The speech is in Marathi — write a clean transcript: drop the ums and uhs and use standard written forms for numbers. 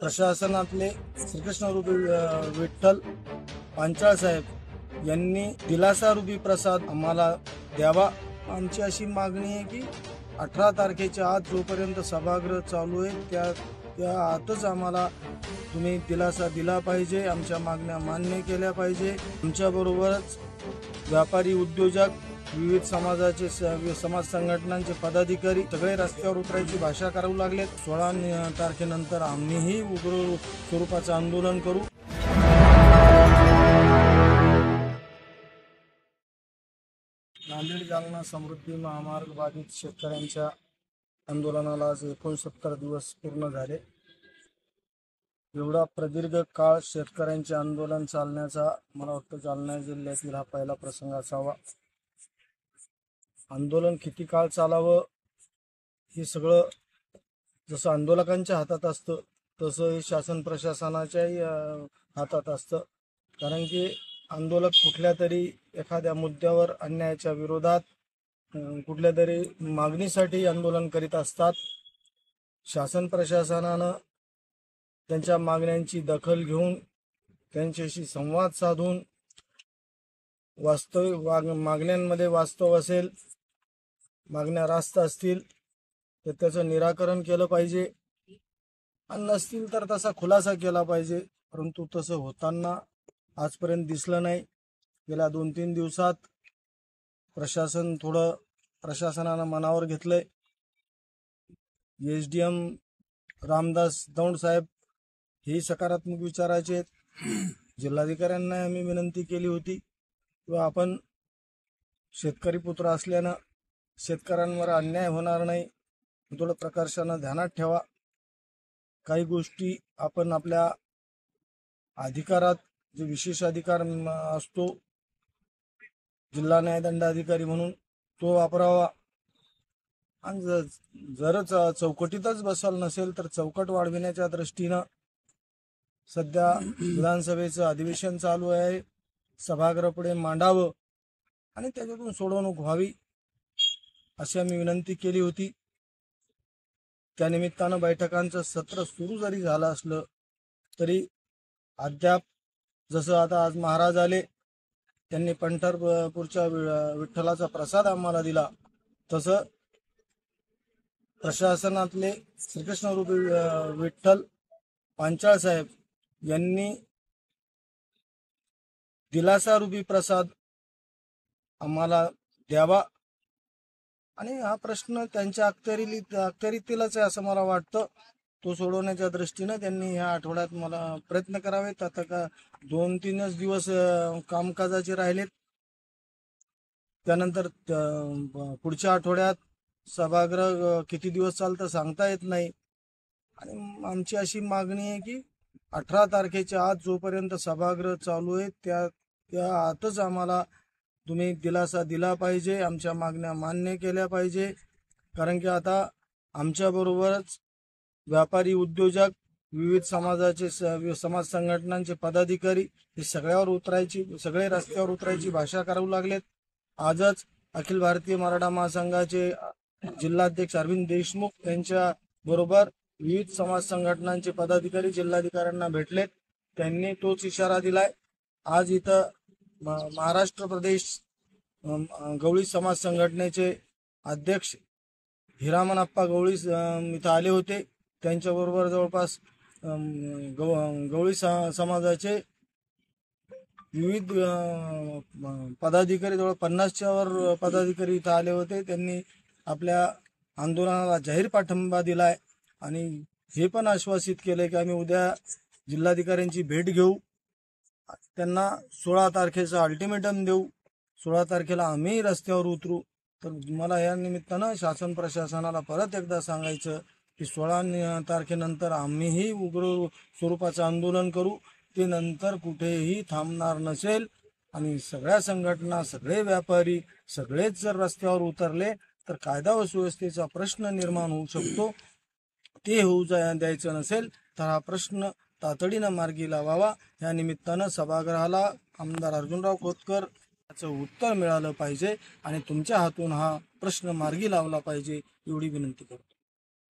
प्रशासनातले श्रीकृष्णरूपी विठ्ठल पांचाळ साहेब यांनी दिलासारूपी प्रसाद आम्हाला द्यावा। आमची अशी मागणी आहे की 18 तारखेच्या आत जोपर्यंत सभागृह चालू आहे त्या आतच आम्हाला तुम्ही दिलासा दिला पाहिजे, आमच्या मागण्या मान्य केल्या पाहिजे। आमच्याबरोबरच व्यापारी, उद्योजक, विविध समाजाचे समाज संघटनांचे पदाधिकारी सगळे रस्त्यावर उतरायची भाषा करू लागले। 16 तारखेनंतर आम्हीही उग्र स्वरूपाचं आंदोलन करू। नांदेड जालना समृद्धी महामार्ग बाधित शेतकऱ्यांच्या आंदोलनाला आज 69 दिवस पूर्ण झाले। एवढा प्रदीर्घ काळ शेतकऱ्यांचे आंदोलन चालण्याचा मला वाटतं जालना जिल्ह्यातील हा पहिला प्रसंग असावा। आंदोलन किती काळ चालावं हे सगळं जसं आंदोलकांच्या हातात असतं तसं हे शासन प्रशासनाच्याही हातात असतं। कारण की आंदोलक कुठल्या तरी एखाद्या मुद्द्यावर अन्यायाच्या विरोधात कुठल्या तरी मागणीसाठी आंदोलन करीत असतात। शासन प्रशासनानं त्यांच्या मागण्यांची दखल घेऊन त्यांच्याशी संवाद साधून मागण्यांमध्ये वास्तव असेल, मागण्या रास्त असतील तर त्याचं निराकरण केलं पाहिजे आणि नसतील तर तसा खुलासा केला पाहिजे। परंतु तसं होताना आजपर्यंत दिसलं नाही। गेल्या 2-3 दिवसात प्रशासनानं मनावर घेतलंय। SDM रामदास दौंड साहेब हे सकारात्मक विचाराचे आहेत। जिल्हाधिकाऱ्यांना आम्ही विनंती केली होती की आपण शेतकरी पुत्र असल्यानं शेतकऱ्यांवर अन्याय होणार नाही, थोडं प्रकर्षानं ध्यानात ठेवा। काही गोष्टी आपण आपल्या अधिकारात जे विशेष अधिकार असतो जिल्हा न्यायदंडाधिकारी म्हणून तो वापरावा आणि जरच चौकटीतच बसाल नसेल तर चौकट वाढविण्याच्या दृष्टीनं सध्या विधानसभेचं अधिवेशन चालू आहे, सभागृह पुढे मांडावं आणि त्याच्यातून सोडवणूक व्हावी अशी आम्ही विनंती केली होती। त्यानिमित्तानं बैठकांचं सत्र सुरू जरी झालं असलं तरी अद्याप जसं आता आज महाराज आले त्यांनी पंढरपूरच्या विठ्ठलाचा प्रसाद आम्हाला दिला, तसं प्रशासनातले श्रीकृष्णरूपी विठ्ठल पांचाळ साहेब यांनी दिलासारूपी प्रसाद आम्हाला द्यावा आणि हा प्रश्न त्यांच्या अखत्यारीतीलच आहे असं मला वाटतं। तो सोडवण्याच्या दृष्टीनं त्यांनी ह्या आठवड्यात मला प्रयत्न करावेत। आता का 2-3 दिवस कामकाजाचे राहिलेत, त्यानंतर पुढच्या आठवड्यात सभागृह किती दिवस चालतं सांगता येत नाही। आणि आमची अशी मागणी आहे की 18 तारखेच्या आत जोपर्यंत सभागृह चालू आहे त्या आतच आम्हाला तुम्ही दिलासा दिला पाहिजे, आमच्या मागण्या मान्य केल्या पाहिजे। कारण की आता आमच्याबरोबरच व्यापारी, उद्योजक, विविध समाजाचे समाज संघटनांचे पदाधिकारी हे सगळे रस्त्यावर उतरायची भाषा करू लागलेत। आजच अखिल भारतीय मराठा महासंघाचे जिल्हाध्यक्ष अरविंद देशमुख यांच्या बरोबर विविध समाज संघटनांचे पदाधिकारी जिल्हाधिकाऱ्यांना भेटलेत। त्यांनी तोच इशारा दिलाय। आज इथं महाराष्ट्र प्रदेश गवळी समाज संघटनेचे अध्यक्ष हिरामनप्पा गवळी इथं आले होते। त्यांच्याबरोबर जवळपास गवळी समाजाचे विविध पदाधिकारी, जवळ 50च्या वर पदाधिकारी इथं आले होते। त्यांनी आपल्या आंदोलनाला जाहीर पाठिंबा दिलाय आणि हे पण आश्वासित केले की आम्ही उद्या जिल्हाधिकाऱ्यांची भेट घेऊ, त्यांना 16 तारखेचा अल्टिमेटम देऊ, 16 तारखेला आम्ही रस्त्यावर उतरू। तर मला या निमित्तानं शासन प्रशासनाला परत एकदा सांगायचं की 16 तारखेनंतर आम्हीही उग्र स्वरूपाचं आंदोलन करू, ते नंतर कुठेही थांबणार नसेल। आणि सगळ्या संघटना, सगळे व्यापारी, सगळेच जर रस्त्यावर उतरले तर कायदा व सुव्यवस्थेचा प्रश्न निर्माण होऊ शकतो। ते होऊ द्यायचं नसेल तर हा प्रश्न तातडीनं मार्गी लावावा। या निमित्तानं सभागृहाला आमदार अर्जुनराव खोतकर याचं उत्तर मिळालं पाहिजे आणि तुमच्या हातून हा प्रश्न मार्गी लावला पाहिजे एवढी विनंती करतो।